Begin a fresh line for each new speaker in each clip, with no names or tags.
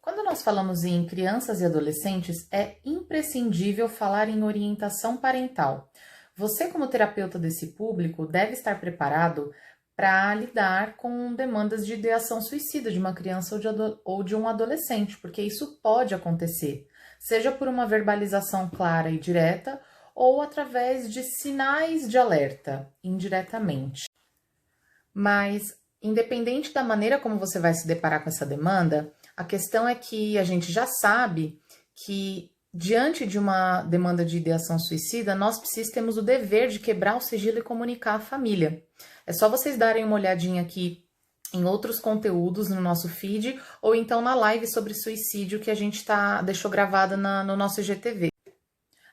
Quando nós falamos em crianças e adolescentes, é imprescindível falar em orientação parental. Você, como terapeuta desse público, deve estar preparado para lidar com demandas de ideação suicida de uma criança ou de um adolescente, porque isso pode acontecer, seja por uma verbalização clara e direta ou através de sinais de alerta, indiretamente. Mas, independente da maneira como você vai se deparar com essa demanda, a questão é que a gente já sabe que, diante de uma demanda de ideação suicida, nós temos o dever de quebrar o sigilo e comunicar à família. É só vocês darem uma olhadinha aqui em outros conteúdos no nosso feed, ou então na live sobre suicídio que a gente deixou gravada no nosso IGTV.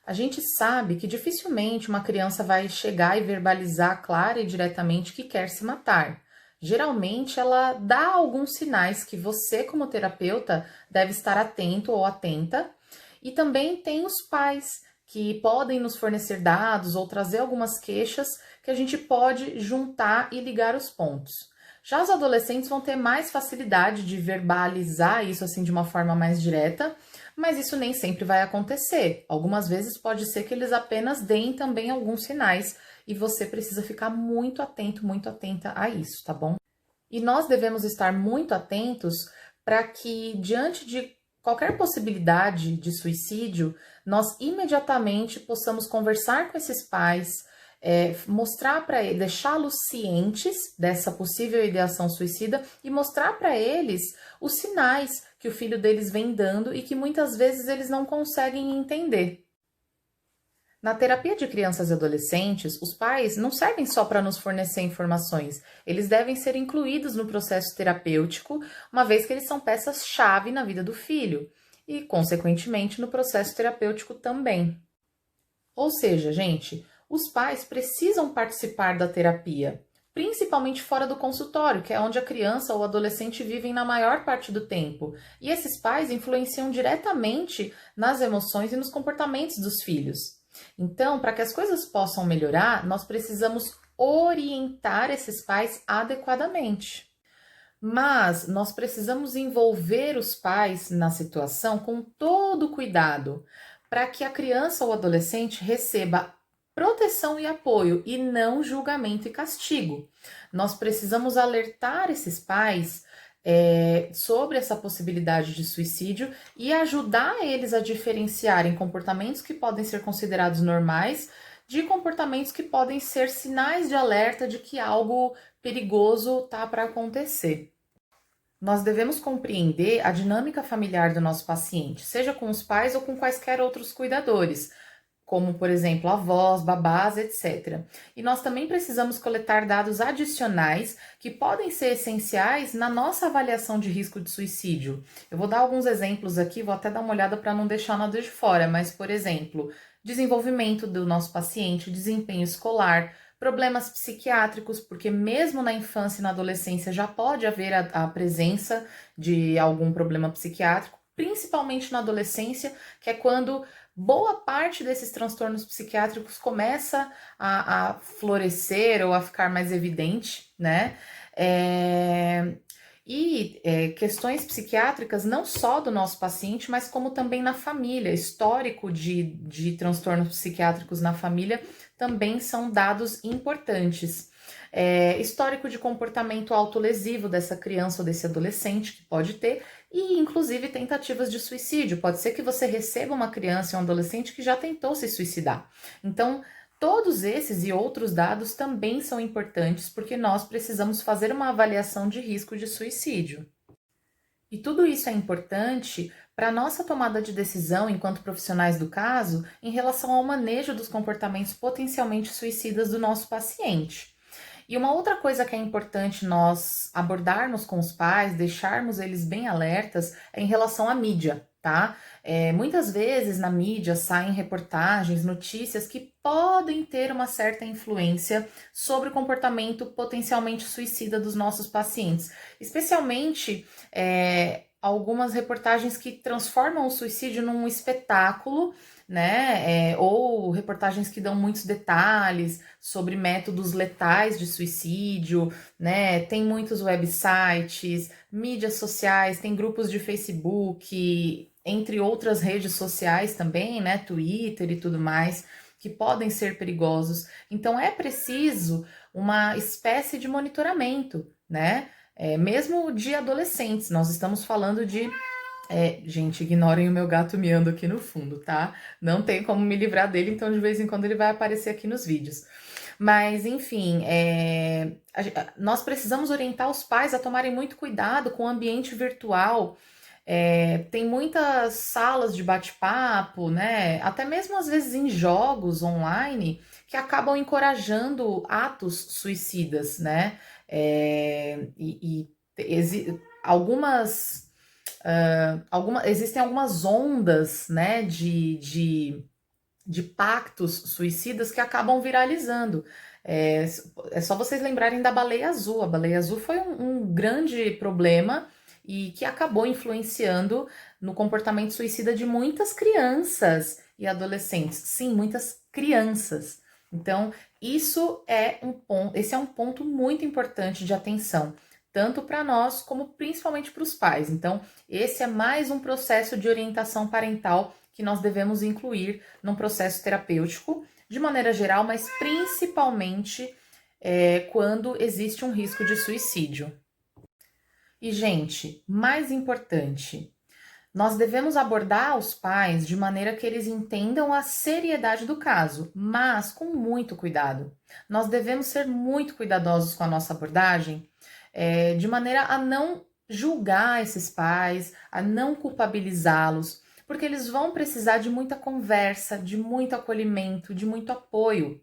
A gente sabe que dificilmente uma criança vai chegar e verbalizar clara e diretamente que quer se matar. Geralmente ela dá alguns sinais que você, como terapeuta, deve estar atento ou atenta. E também tem os pais que podem nos fornecer dados ou trazer algumas queixas que a gente pode juntar e ligar os pontos. Já os adolescentes vão ter mais facilidade de verbalizar isso assim de uma forma mais direta, mas isso nem sempre vai acontecer. Algumas vezes pode ser que eles apenas deem também alguns sinais e você precisa ficar muito atento, muito atenta a isso, tá bom? E nós devemos estar muito atentos para que, diante de qualquer possibilidade de suicídio, nós imediatamente possamos conversar com esses pais, mostrar para eles, deixá-los cientes dessa possível ideação suicida e mostrar para eles os sinais que o filho deles vem dando e que muitas vezes eles não conseguem entender. Na terapia de crianças e adolescentes, os pais não servem só para nos fornecer informações, eles devem ser incluídos no processo terapêutico, uma vez que eles são peças-chave na vida do filho e, consequentemente, no processo terapêutico também. Ou seja, gente, os pais precisam participar da terapia, principalmente fora do consultório, que é onde a criança ou o adolescente vivem na maior parte do tempo. E esses pais influenciam diretamente nas emoções e nos comportamentos dos filhos. Então, para que as coisas possam melhorar, nós precisamos orientar esses pais adequadamente. Mas nós precisamos envolver os pais na situação com todo o cuidado, para que a criança ou adolescente receba proteção e apoio e não julgamento e castigo. Nós precisamos alertar esses pais sobre essa possibilidade de suicídio e ajudar eles a diferenciarem comportamentos que podem ser considerados normais de comportamentos que podem ser sinais de alerta de que algo perigoso está para acontecer. Nós devemos compreender a dinâmica familiar do nosso paciente, seja com os pais ou com quaisquer outros cuidadores, como, por exemplo, avós, babás, etc. E nós também precisamos coletar dados adicionais que podem ser essenciais na nossa avaliação de risco de suicídio. Eu vou dar alguns exemplos aqui, vou até dar uma olhada para não deixar nada de fora, mas, por exemplo, desenvolvimento do nosso paciente, desempenho escolar, problemas psiquiátricos, porque mesmo na infância e na adolescência já pode haver a presença de algum problema psiquiátrico, principalmente na adolescência, que é quando boa parte desses transtornos psiquiátricos começa a florescer ou a ficar mais evidente, né? Questões psiquiátricas não só do nosso paciente, mas como também na família. Histórico de transtornos psiquiátricos na família também são dados importantes. Histórico de comportamento autolesivo dessa criança ou desse adolescente que pode ter, e inclusive tentativas de suicídio. Pode ser que você receba uma criança ou um adolescente que já tentou se suicidar. Então, todos esses e outros dados também são importantes porque nós precisamos fazer uma avaliação de risco de suicídio. E tudo isso é importante para a nossa tomada de decisão enquanto profissionais do caso em relação ao manejo dos comportamentos potencialmente suicidas do nosso paciente. E uma outra coisa que é importante nós abordarmos com os pais, deixarmos eles bem alertas, é em relação à mídia, tá? Muitas vezes na mídia saem reportagens, notícias que podem ter uma certa influência sobre o comportamento potencialmente suicida dos nossos pacientes, especialmente algumas reportagens que transformam o suicídio num espetáculo, né? Ou reportagens que dão muitos detalhes sobre métodos letais de suicídio, né? Tem muitos websites, mídias sociais, tem grupos de Facebook, entre outras redes sociais também, né? Twitter e tudo mais, que podem ser perigosos. Então é preciso uma espécie de monitoramento, né? Mesmo de adolescentes, nós estamos falando de. Gente, ignorem o meu gato miando aqui no fundo, tá? Não tem como me livrar dele, então de vez em quando ele vai aparecer aqui nos vídeos. Mas, enfim, nós precisamos orientar os pais a tomarem muito cuidado com o ambiente virtual. Tem muitas salas de bate-papo, né? Até mesmo às vezes em jogos online que acabam encorajando atos suicidas, né? Algumas, existem algumas ondas, né, de pactos suicidas que acabam viralizando. É, é só vocês lembrarem da baleia azul. A baleia azul foi um grande problema e que acabou influenciando no comportamento suicida de muitas crianças e adolescentes. Sim, muitas crianças. Então, esse é um ponto muito importante de atenção, tanto para nós como principalmente para os pais. Então, esse é mais um processo de orientação parental que nós devemos incluir num processo terapêutico, de maneira geral, mas principalmente quando existe um risco de suicídio. E, gente, mais importante, nós devemos abordar os pais de maneira que eles entendam a seriedade do caso, mas com muito cuidado. Nós devemos ser muito cuidadosos com a nossa abordagem, de maneira a não julgar esses pais, a não culpabilizá-los, porque eles vão precisar de muita conversa, de muito acolhimento, de muito apoio.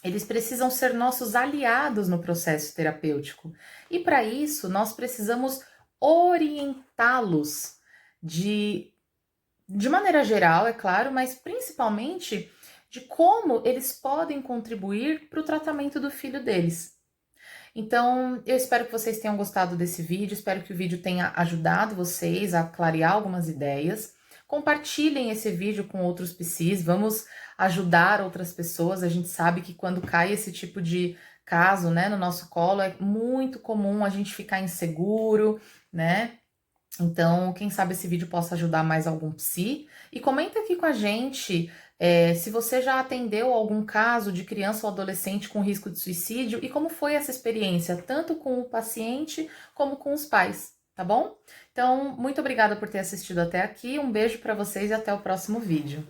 Eles precisam ser nossos aliados no processo terapêutico. E para isso, nós precisamos orientá-los de, de maneira geral, é claro, mas principalmente de como eles podem contribuir para o tratamento do filho deles. Então, eu espero que vocês tenham gostado desse vídeo, espero que o vídeo tenha ajudado vocês a clarear algumas ideias. Compartilhem esse vídeo com outros psis, vamos ajudar outras pessoas. A gente sabe que quando cai esse tipo de caso, né, no nosso colo, é muito comum a gente ficar inseguro, né? Então, quem sabe esse vídeo possa ajudar mais algum psi. E comenta aqui com a gente se você já atendeu algum caso de criança ou adolescente com risco de suicídio e como foi essa experiência, tanto com o paciente como com os pais, tá bom? Então, muito obrigada por ter assistido até aqui, um beijo para vocês e até o próximo vídeo.